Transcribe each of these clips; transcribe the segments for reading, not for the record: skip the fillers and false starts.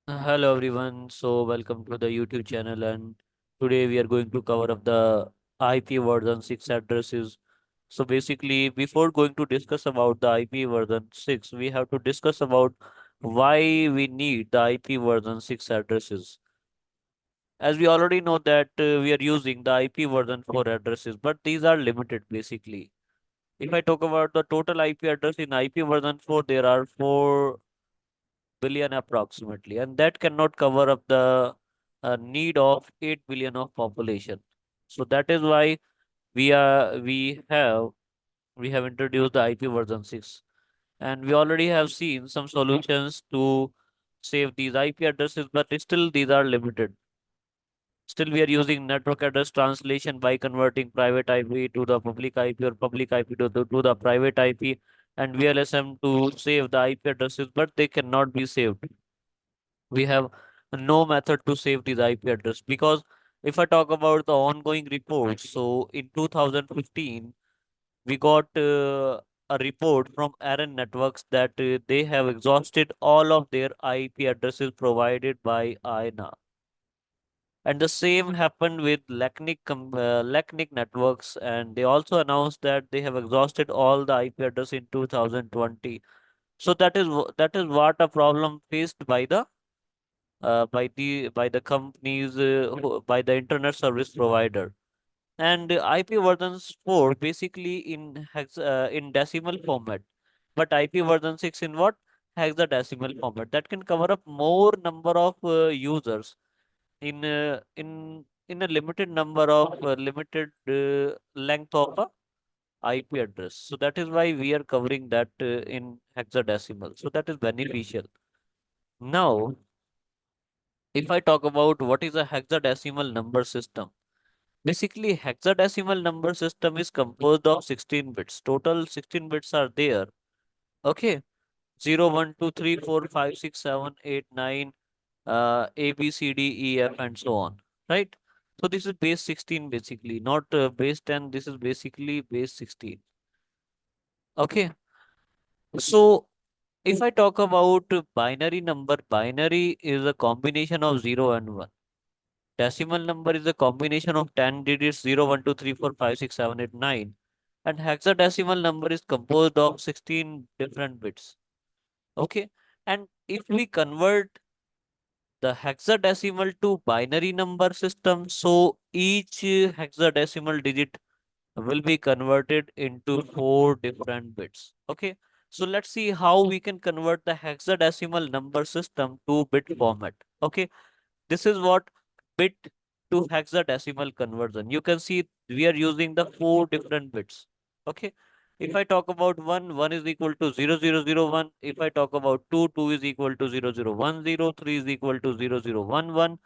Hello everyone. So welcome to the YouTube channel, and today we are going to cover up the IP version 6 addresses. So basically, before going to discuss about the IP version 6, we have to discuss about why we need the IP version 6 addresses. As we already know that we are using the IP version 4 addresses, but these are limited basically. If I talk about the total IP address in IP version 4, there are 4 billion approximately, and that cannot cover up the need of 8 billion of population. So that is why we have introduced the IP version 6, and we already have seen some solutions to save these IP addresses, but still these are limited. Still, we are using network address translation by converting private IP to the public IP or public IP to the private IP, and VLSM to save the IP addresses, but they cannot be saved. We have no method to save these IP address, because if I talk about the ongoing reports, so in 2015 we got a report from Aaron Networks that they have exhausted all of their IP addresses provided by INA. And the same happened with Lacnic Networks, and they also announced that they have exhausted all the IP address in 2020. So that is what a problem faced by the companies, by the internet service provider. And IP versions 4 basically in decimal format, but IP version 6 in what? Hexadecimal format, that can cover up more number of users in a limited number of limited length of a IP address. So that is why we are covering that in hexadecimal. So that is beneficial. Now, if I talk about what is a hexadecimal number system, basically hexadecimal number system is composed of 16 bits. Total 16 bits are there. Okay, 0, 1, 2, 3, 4, 5, 6, 7, 8, 9, A, B, C, D, E, F, and so on. Right? So this is base 16 basically, not base 10. This is basically base 16. Okay. So if I talk about binary number, binary is a combination of 0 and 1. Decimal number is a combination of 10 digits 0, 1, 2, 3, 4, 5, 6, 7, 8, 9. And hexadecimal number is composed of 16 different bits. Okay. And if we convert the hexadecimal to binary number system, so each hexadecimal digit will be converted into 4 different bits. Okay. So let's see how we can convert the hexadecimal number system to bit format. Okay. This is what bit to hexadecimal conversion. You can see we are using the 4 different bits. Okay. If I talk about 1, 1 is equal to 0001. If I talk about 2, 2 is equal to 0010. 3 is equal to 0011.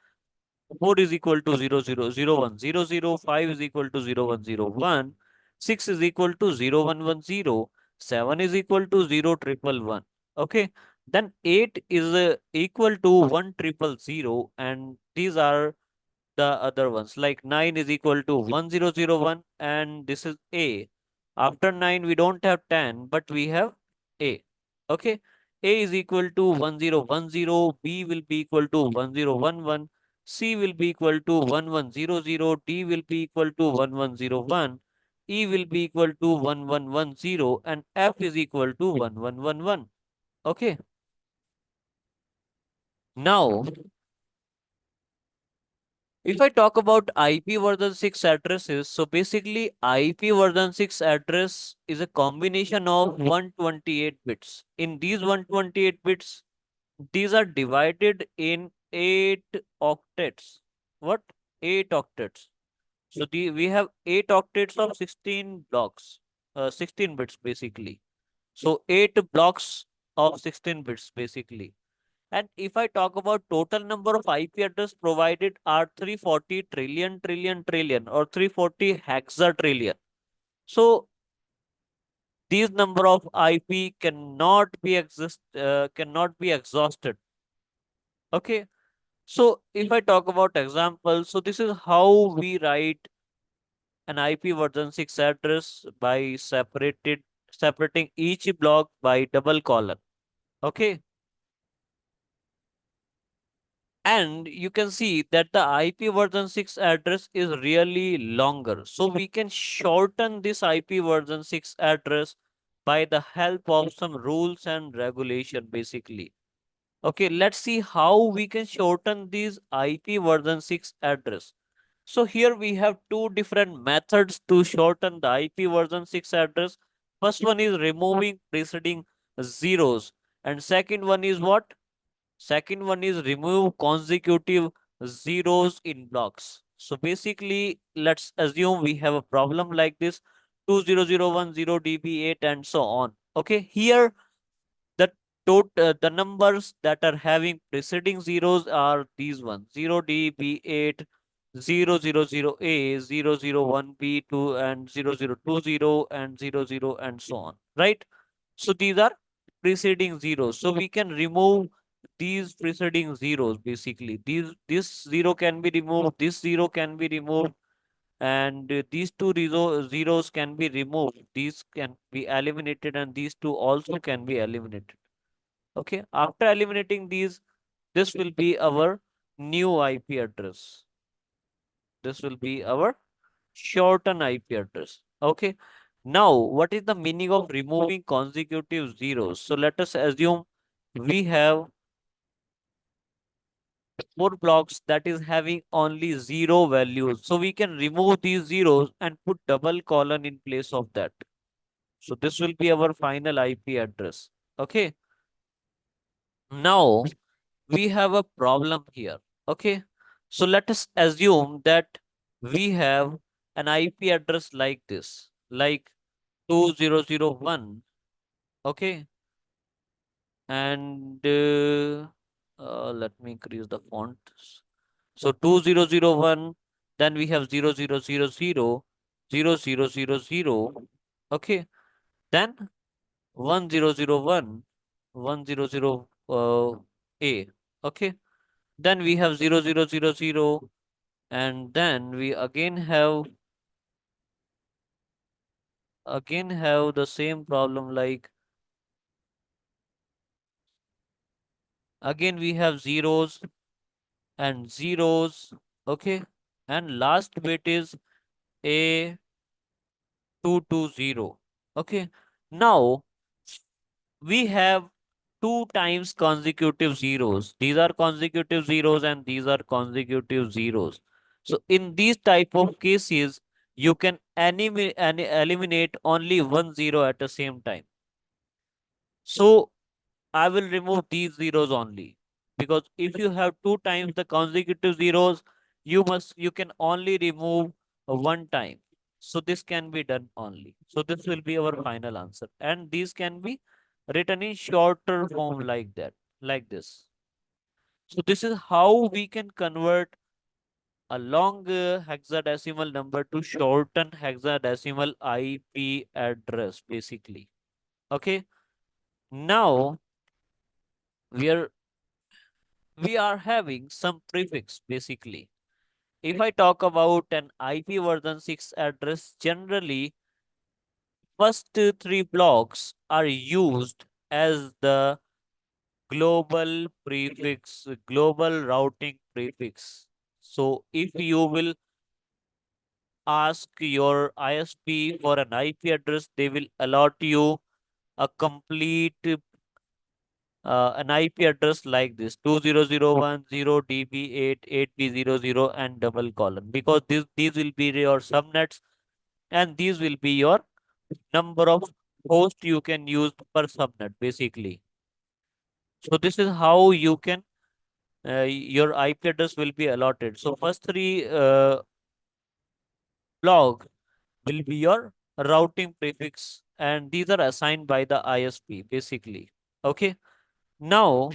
4 is equal to 000100. 5 is equal to 0101. 6 is equal to 0110. 7 is equal to 0111. Okay. Then 8 is equal to 1000, and these are the other ones. Like 9 is equal to 1001, and this is A. After 9, we don't have 10, but we have A. Okay. A is equal to 1010, B will be equal to 1011, C will be equal to 1100, D will be equal to 1101, E will be equal to 1110, and F is equal to 1111. Okay. Now, if I talk about IP version 6 addresses, so basically IP version 6 address is a combination of 128 bits. In these 128 bits, these are divided in 8 octets. What? 8 octets. So we have 8 octets of 16 blocks, 16 bits basically. So 8 blocks of 16 bits basically. And if I talk about total number of IP address provided are 340 trillion trillion trillion or 340 hexatrillion. So these number of IP cannot be exhausted. Okay. So if I talk about examples, so this is how we write an IP version 6 address by separating each block by double colon. Okay. And you can see that the IP version 6 address is really longer. So we can shorten this IP version 6 address by the help of some rules and regulation basically. Okay, let's see how we can shorten these IP version 6 address. So here we have two different methods to shorten the IP version 6 address. First one is removing preceding zeros, and second one is what? Second one is remove consecutive zeros in blocks. So basically, let's assume we have a problem like this 20010 DB8 and so on. Okay, here the the numbers that are having preceding zeros are these ones 0DB8, 000A, 001B2, and 0020, and 00, and so on. Right? So these are preceding zeros. So we can remove these preceding zeros basically. This zero can be removed, this zero can be removed, and these two zeros can be removed. These can be eliminated, and these two also can be eliminated. Okay, after eliminating these, this will be our new IP address. This will be our shorten IP address. Okay. Now, what is the meaning of removing consecutive zeros? So let us assume we have four blocks that is having only zero values. So we can remove these zeros and put double colon in place of that. So this will be our final IP address. Okay. Now we have a problem here. Okay. So let us assume that we have an IP address like this, like 2001. Okay. And let me increase the font. So 2001, then we have 0000, 0000. Okay. Then 1001, 100 A. Okay. Then we have 0000, and then we again have the same problem, like again we have zeros and zeros. Okay. And last bit is A220. Okay. Now we have two times consecutive zeros. These are consecutive zeros and these are consecutive zeros. So in these type of cases, you can eliminate only one zero at the same time. So I will remove these zeros only, because if you have two times the consecutive zeros, you can only remove one time. So this can be done only. So this will be our final answer, and these can be written in shorter form like that, like this. So this is how we can convert a long hexadecimal number to shorten hexadecimal IP address basically. Okay. Now we are we are having some prefix basically. If I talk about an IP version 6 address, generally first three blocks are used as the global prefix, global routing prefix. So if you will ask your ISP for an IP address, they will allot you a complete an IP address like this 20010 DB8 8B00 and double colon, because these will be your subnets, and these will be your number of hosts you can use per subnet basically. So this is how you can your IP address will be allotted. So first three blocks will be your routing prefix, and these are assigned by the ISP basically. Okay. Now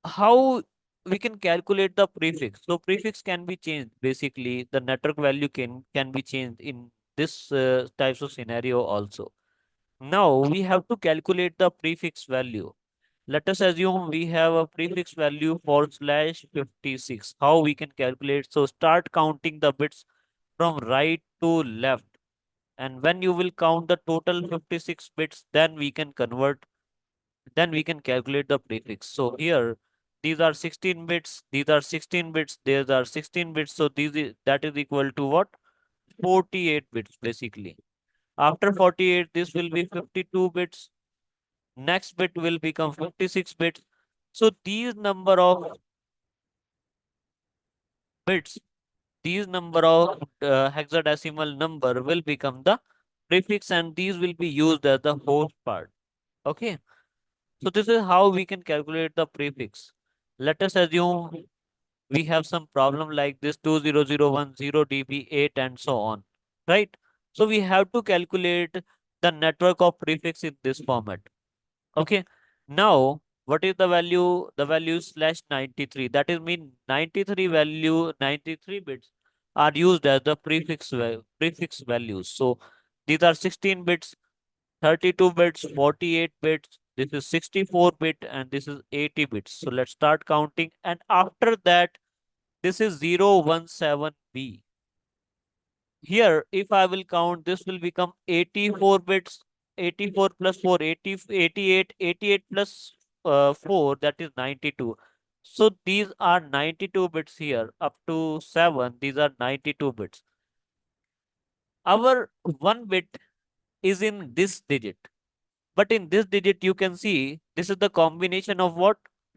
how we can calculate the prefix? So prefix can be changed basically. The network value can be changed in this types of scenario also. Now we have to calculate the prefix value. Let us assume we have a prefix value /56. How we can calculate? So start counting the bits from right to left, and when you will count the total 56 bits, then we can calculate the prefix. So here these are 16 bits, these are 16 bits, these are 16 bits. So that is equal to what? 48 bits basically. After 48, this will be 52 bits. Next bit will become 56 bits. So these number of bits, these number of hexadecimal number will become the prefix, and these will be used as the host part. Okay. So this is how we can calculate the prefix. Let us assume we have some problem like this 20010 db 8 and so on, right? So we have to calculate the network of prefix in this format. Okay. Now, what is the value? The value is /93. That is mean 93 value, 93 bits are used as the prefix values. So these are 16 bits, 32 bits, 48 bits. This is 64 bit and this is 80 bits. So let's start counting. And after that, this is 017B. Here, if I will count, this will become 84 bits, 84 plus 4, 80, 88, 88 plus 4, that is 92. So these are 92 bits here, up to 7, these are 92 bits. Our 1 bit is in this digit. But in this digit, you can see this is the combination of what?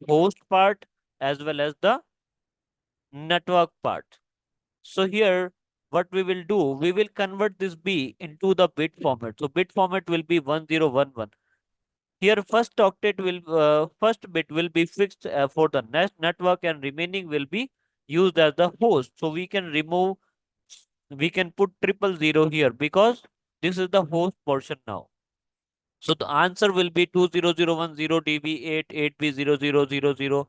Host part as well as the network part. So here, what we will do, we will convert this B into the bit format. So bit format will be 1011. Here, first bit will be fixed for the network, and remaining will be used as the host. So we can remove, we can put 000 here because this is the host portion now. So the answer will be 20010 db 8 8b000001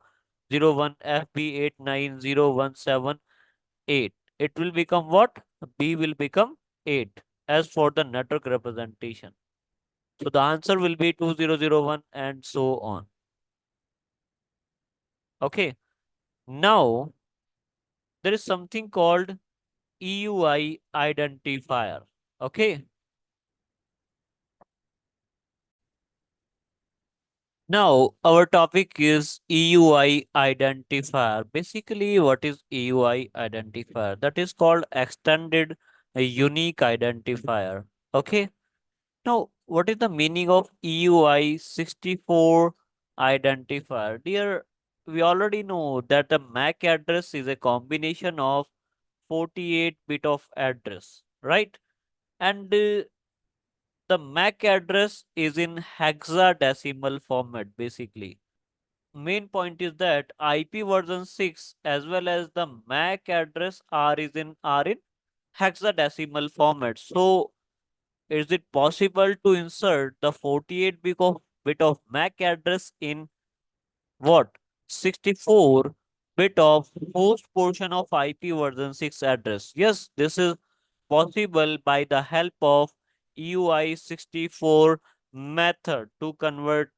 fb890178. It will become what? B will become 8 as for the network representation. So the answer will be 2001 and so on. Okay. Now there is something called EUI identifier. Okay. Now our topic is EUI identifier. Basically, what is EUI identifier? That is called extended unique identifier. Okay. Now, what is the meaning of EUI 64 identifier? Dear, we already know that the MAC address is a combination of 48 bit of address, right? And the MAC address is in hexadecimal format, basically. Main point is that IP version 6 as well as the MAC address are in hexadecimal format. So is it possible to insert the 48 bit of MAC address in what? 64 bit of host portion of IP version 6 address? Yes, this is possible by the help of EUI 64 method to convert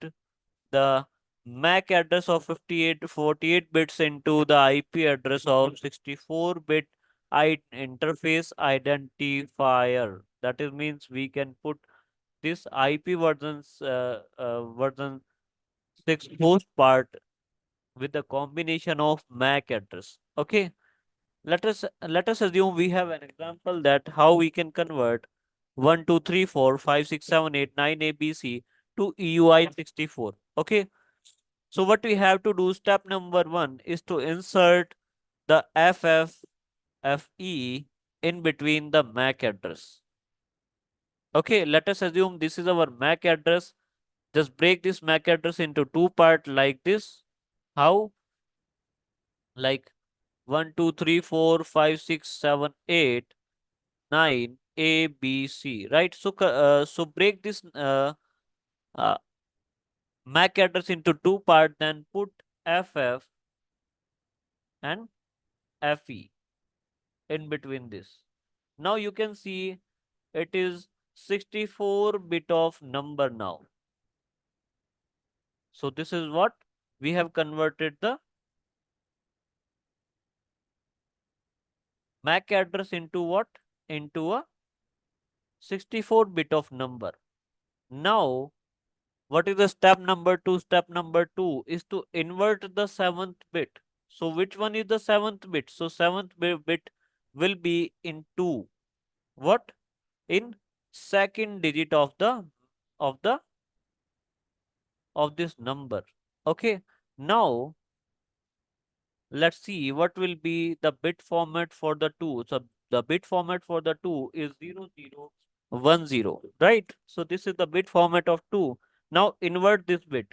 the MAC address of 48 bits into the IP address of 64-bit interface identifier. That is means we can put this IP version 6 host part with the combination of MAC address. Okay, let us assume we have an example that how we can convert 1 2 3 4 5 6 7 8 9 ABC to EUI 64. Okay, so what we have to do, step number 1 is to insert the FFFE in between the MAC address. Okay, let us assume this is our MAC address. Just break this MAC address into two parts like this. How? Like 1, 2, 3, 4, 5, 6, 7, 8, 9, A, B, C, right? So break this uh, MAC address into two parts, then put FF and FE in between this. Now you can see it is 64 bit of number now. So this is what we have converted the MAC address into what? Into a 64 bit of number. Now, What is the step number 2? Step number 2 is to invert the seventh bit. So which one is the seventh bit? So seventh bit will be in 2. What? In second digit of the of this number. Okay. Now let's see what will be the bit format for the 2. So the bit format for the 2 is 0010, right? So this is the bit format of 2. Now invert this bit.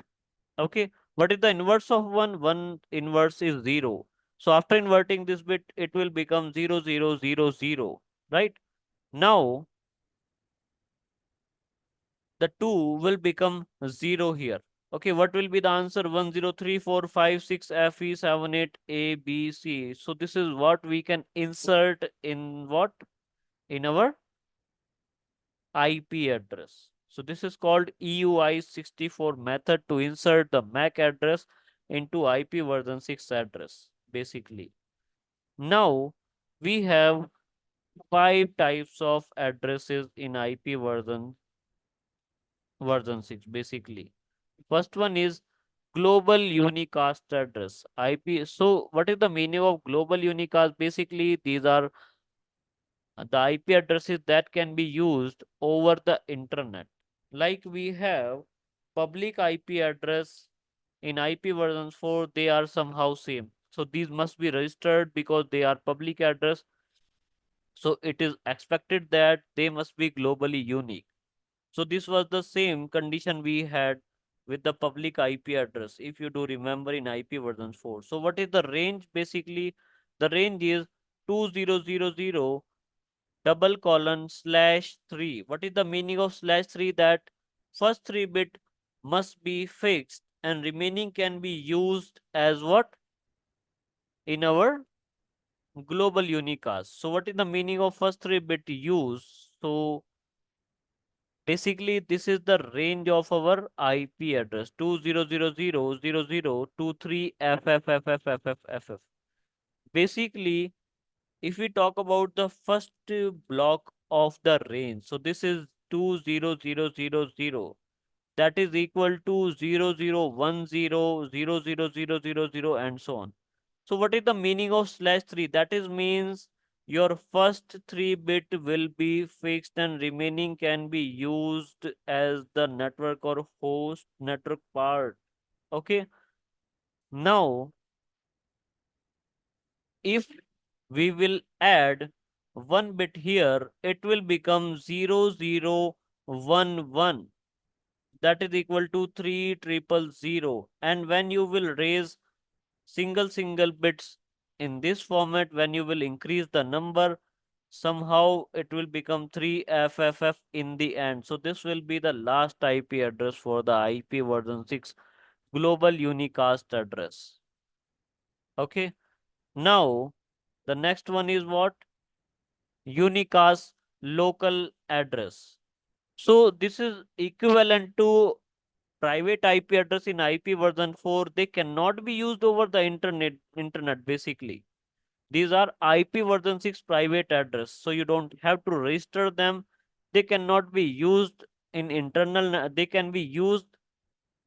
Okay. What is the inverse of 1? 1 inverse is 0. So after inverting this bit, it will become 0000, right? Now the 2 will become 0 here. Okay, what will be the answer? 1, 0, 3, 4, 5, 6, FE, 7, 8, A, B, C. So this is what we can insert in what? In our IP address. So this is called EUI64 method to insert the MAC address into IP version 6 address, basically. Now we have 5 types of addresses in IP version 6, basically. First one is global unicast address, IP. So what is the meaning of global unicast? Basically, these are the IP addresses that can be used over the internet. Like we have public IP address in IP version 4, they are somehow same. So these must be registered because they are public address. So it is expected that they must be globally unique. So this was the same condition we had with the public IP address, if you do remember in IP version 4. So what is the range? Basically, the range is 2000 double colon slash 3. What is the meaning of slash 3? That first 3 bit must be fixed and remaining can be used as what? In our global unicast. So what is the meaning of first 3 bit use? So basically, this is the range of our IP address 20000023FFFFFFFF. Basically, if we talk about the first block of the range, so this is 20000, that is equal to 0010000000 and so on. So what is the meaning of slash 3? That is means your first 3 bit will be fixed and remaining can be used as the network or host network part. Okay. Now, if we will add 1 bit here, it will become 0011. That is equal to 3000. And when you will raise single bits in this format, when you will increase the number, somehow it will become 3FFF in the end. So this will be the last IP address for the IP version 6 global unicast address. Okay. Now the next one is what? Unicast local address. So this is equivalent to private IP address in IP version 4. They cannot be used over the internet basically. These are IP version 6 private address. So you don't have to register them. They cannot be used in internal, they can be used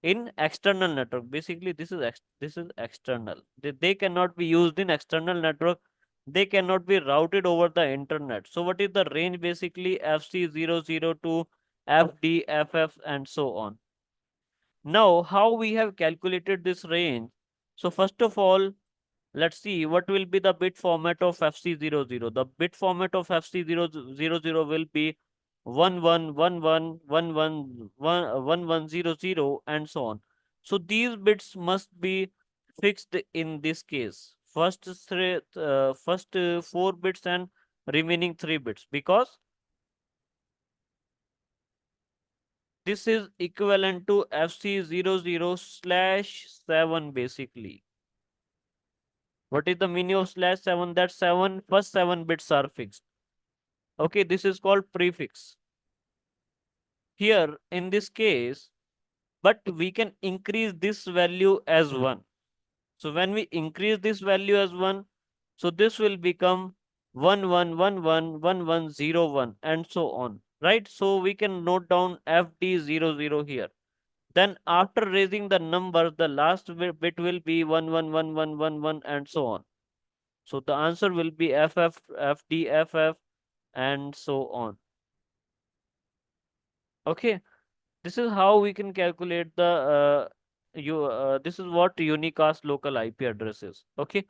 in external network. Basically, this is external. They cannot be used in external network. They cannot be routed over the internet. So what is the range? Basically, FC00 to FDFF and so on. Now, how we have calculated this range? So first of all, let's see what will be the bit format of FC00. The bit format of FC000 will be 1111111100 and so on. So these bits must be fixed in this case. First 4 bits and remaining 3 bits, because this is equivalent to FC00 slash 7 basically. What is the meaning of slash 7? That first 7 bits are fixed. Okay, this is called prefix. Here in this case, but we can increase this value as 1. So when we increase this value as 1, so this will become 11111101 and so on. Right? So we can note down FD00 here. Then after raising the number, the last bit will be 111111 and so on. So the answer will be FF, FD, FF and so on. Okay, this is how we can calculate the this is what unicast local IP address is. Okay,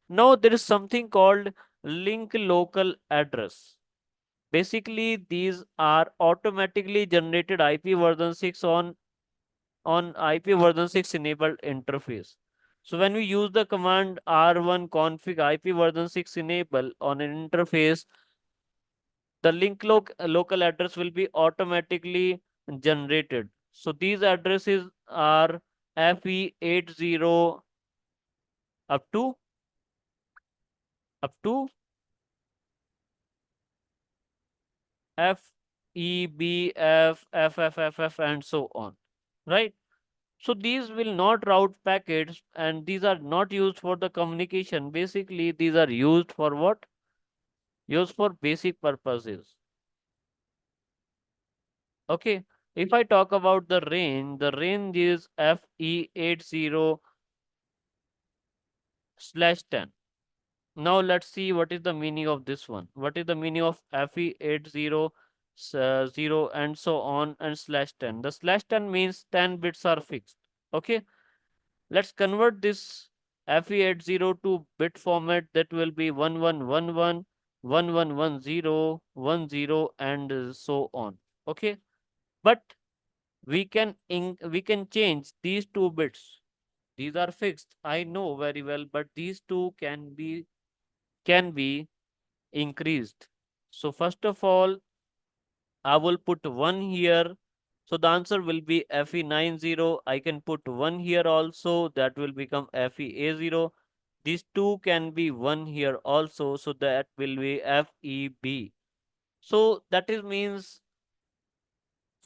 now there is something called link local address. Basically, these are automatically generated IP version 6 on IP version 6 enabled interface. So when we use the command r1 config IP version 6 enable on an interface, the local address will be automatically generated. So these addresses are FE80 up to up to FEBF, FFFF, and so on. Right? So these will not route packets and these are not used for the communication. Basically, these are used for what? Used for basic purposes. Okay. If I talk about the range is FE80 slash 10. Now let's see what is the meaning of this one. What is the meaning of FE80 0 and so on and slash 10? The slash 10 means 10 bits are fixed. Okay. Let's convert this FE80 to bit format that will be 1111, 1110, 10 and so on. Okay. But we can change these two bits. These are fixed. I know very well, but these two can be increased. So first of all, I will put 1 here. So the answer will be FE90. I can put 1 here also. That will become FEA0. These two can be 1 here also. So that will be FEB. So that is means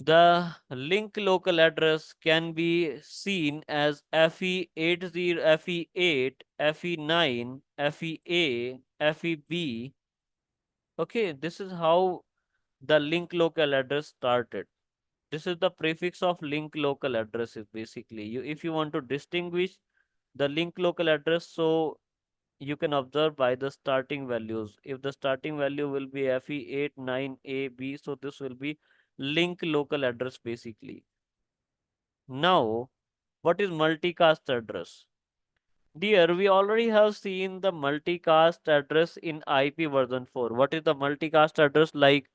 the link local address can be seen as FE80, FE8, FE9, FEA, FEB. Okay, this is how the link local address started. This is the prefix of link local addresses basically. If you want to distinguish the link local address, so you can observe by the starting values. If the starting value will be FE8, 9, A, B, so this will be link local address basically. Now, what is multicast address? Dear, we already have seen the multicast address in IP version 4. What is the multicast address like?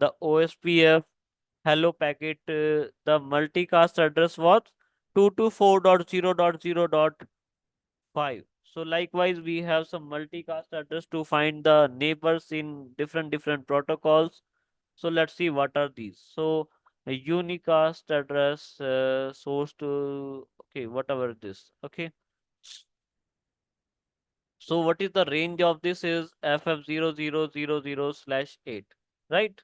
The OSPF hello packet, the multicast address was 224.0.0.5. So likewise, we have some multicast address to find the neighbors in different protocols. So let's see what are these. So a unicast address source to okay, whatever this. Okay. So what is the range of this is FF0000 slash 8, right?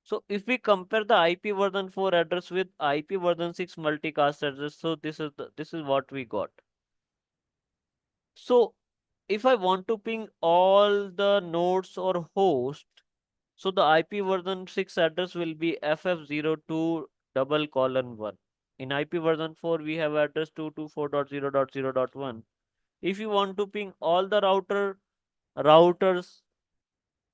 So if we compare the IP version 4 address with IP version 6 multicast address, so this is what we got. So if I want to ping all the nodes or host, so the IP version 6 address will be FF02 double colon 1. In IP version 4, we have address 224.0.0.1. If you want to ping all the routers,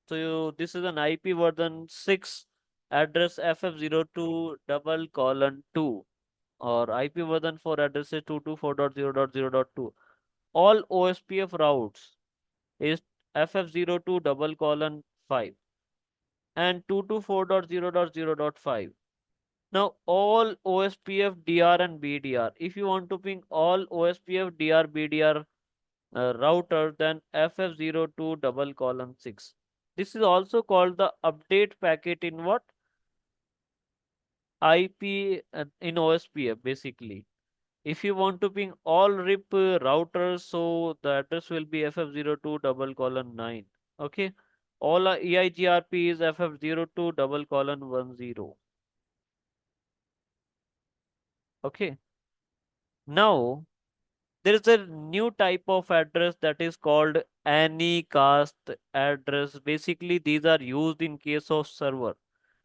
so this is an IP version 6 address FF02 double colon 2 or IP version 4 address is 224.0.0.2. All OSPF routes is FF02 double colon 5 and 224.0.0.5. Now all OSPF DR and BDR. If you want to ping all OSPF DR BDR router, then FF02 double colon 6. This is also called the update packet in what? IP in OSPF basically. If you want to ping all RIP routers, so the address will be FF02 double colon 9. Okay. All EIGRP is FF02 double colon 10. Okay. Now there is a new type of address that is called Anycast address. Basically, these are used in case of server.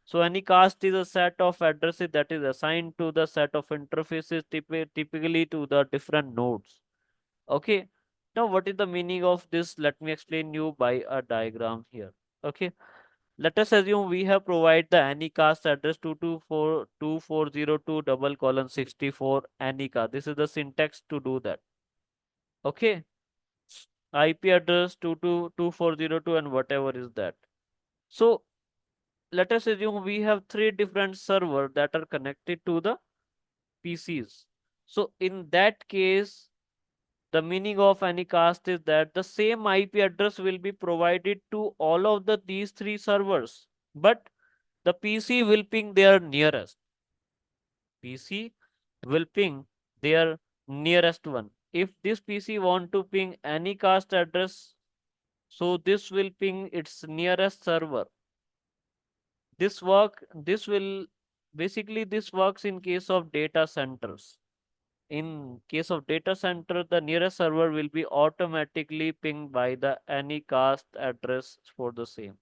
So Anycast is a set of addresses that is assigned to the set of interfaces, typically to the different nodes. Okay. Now, what is the meaning of this? Let me explain you by a diagram here. Okay. Let us assume we have provided the Anycast address 224.2402 double colon 64 Anycast. This is the syntax to do that. Okay. IP address 222402 and whatever is that. So let us assume we have three different servers that are connected to the PCs. So in that case, the meaning of Anycast is that the same IP address will be provided to all of these three servers, but the PC will ping their nearest. PC will ping their nearest one. If this PC want to ping Anycast address, so this will ping its nearest server. This will basically this works in case of data centers. In case of data center, the nearest server will be automatically pinged by the Anycast address for the same.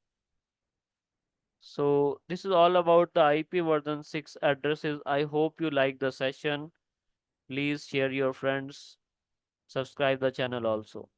So this is all about the IP version 6 addresses. I hope you like the session. Please share your friends, subscribe the channel also.